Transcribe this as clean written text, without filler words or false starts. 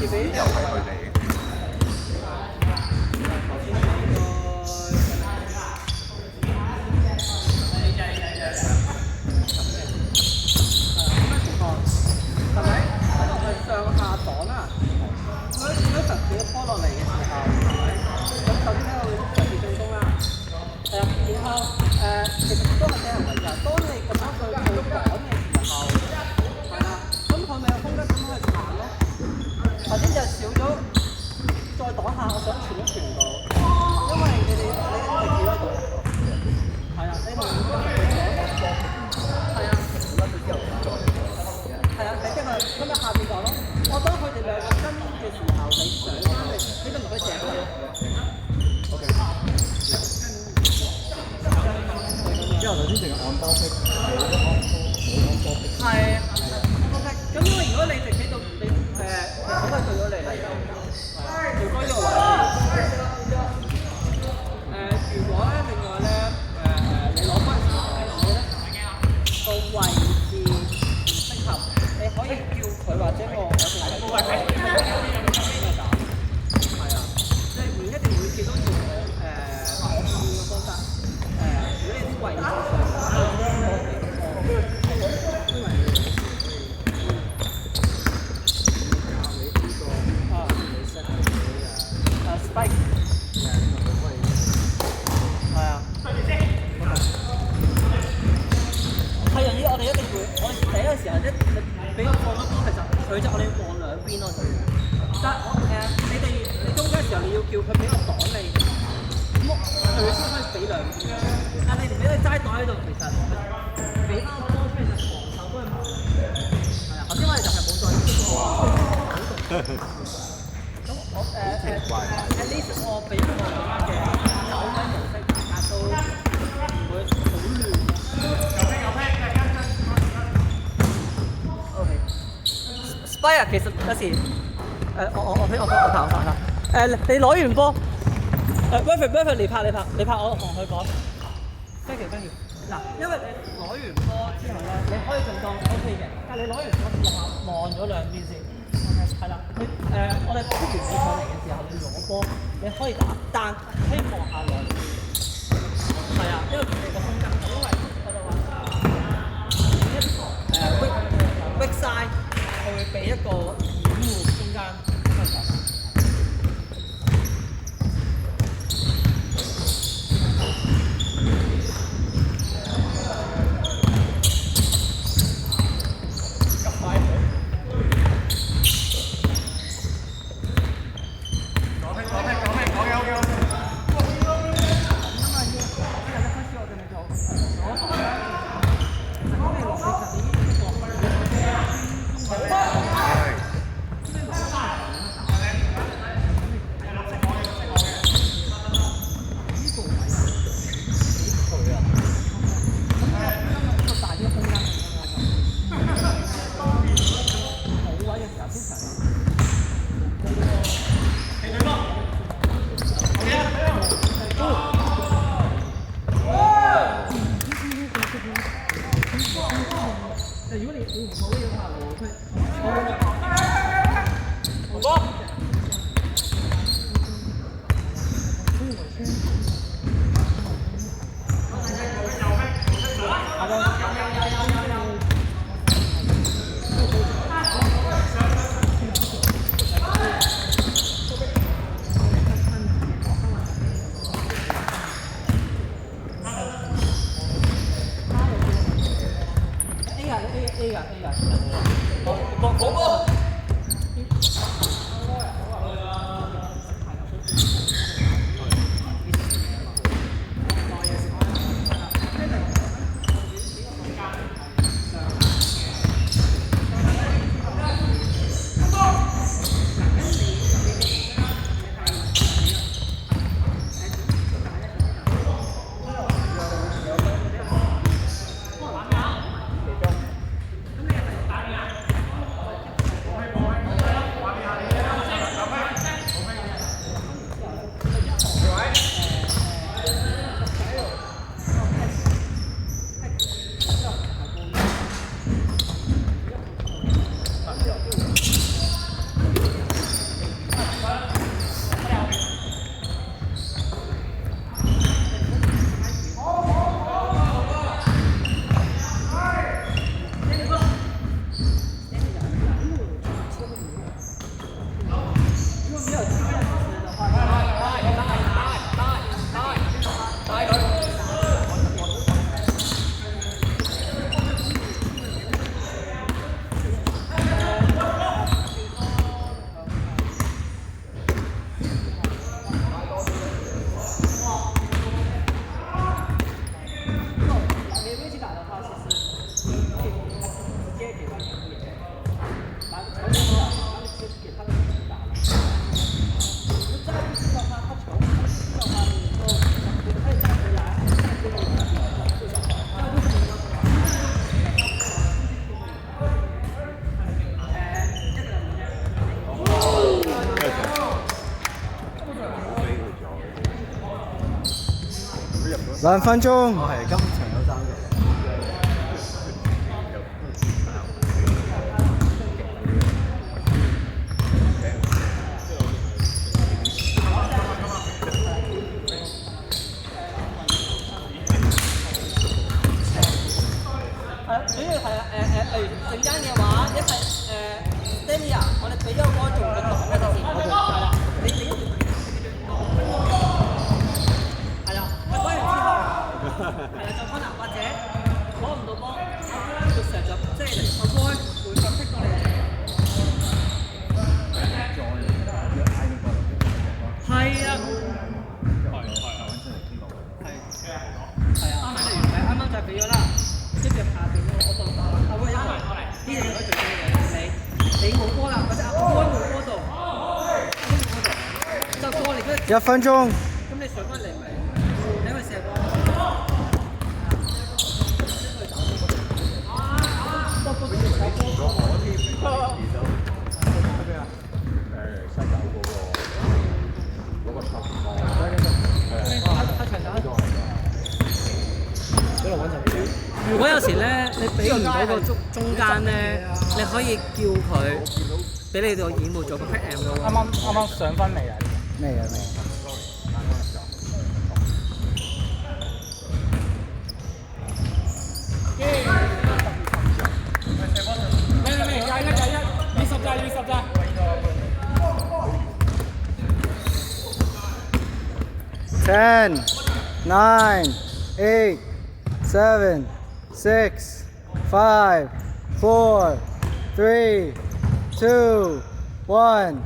又係佢哋。係咪？喺度係上下檔啊！佢實幾個波落嚟嘅時候，係咪？咁首先喺度嘗試進攻啦。係啊，然後其實都係俾人圍㗎。當你咁樣去趕嘅時候，係啦，咁佢咪有空間咁樣去彈咯。頭先就少咗，再擋下，我想傳一傳到，因為你係企喺度，係啊，你同係啊。係啊，你即係咁咪下邊講咯。我當佢哋兩個跟嘅時候，你上翻嚟，你都唔可以射佢咯。OK。之後頭先淨係按波式，冇按波式。係，OK。咁因為如果你直企到你咁係對咗你嚟㗎，調高呢個位。如果咧另外咧你攞翻時候咧個位置唔適合。你可以叫佢或者我哋係係啊，即係唔一定每次都要我建議嘅方法。如果你啲位置上spike 係啊。係啊，我哋一定會，我哋第一個時候俾我放咗波，其實佢就我哋要望兩邊咯，但係你中間嘅時候你要叫佢俾個擋你，咁佢先可以俾兩邊。但係你唔俾佢齋擋喺度，其實俾翻個波出嚟就防守都係冇。係啊，頭先我哋就係冇再呢個。咁我at least 我俾個咁樣嘅走位模式，大家都唔會好亂。Spire 其實有時我跑下你攞完波Perfect 你拍我同佢講 thank you 嗱，因為你攞完波之後咧，你可以盡當 OK 嘅，但係你攞完波之後望咗兩邊先，係啦，我哋出完比賽嚟嘅時候，你攞波你可以打，但可以望下兩邊，係啊，因為佢哋個空間，因為我就話weak side。我會俾一個掩護空間出嚟。急快啲！左拼！如果你唔好嘅話，我哥。2分鐘。我係今場有3個。主要係例如陣間嘅話，一係Stanley，我哋俾咗個做個檔嘅先，係啦，你一條係啦，我講完之後係啦，就可能或者攞唔到波，個成就即係嚟個波會再剔到你。係啊。啱啱就俾咗啦，跟住下邊我度阿威因為呢樣嘢可以做嘅你冇波啦，或者阿威冇波度，就過嚟嗰1分鐘。咁你上翻嚟咪你可以射波。如果有時咧，你俾唔到個中間咧，你可以叫佢俾你個掩護做個 pick and roll。啱啱上翻嚟啊！未啊未。21，20咋10, 9, 8, 7, 6, 5, 4, 3, 2, 1.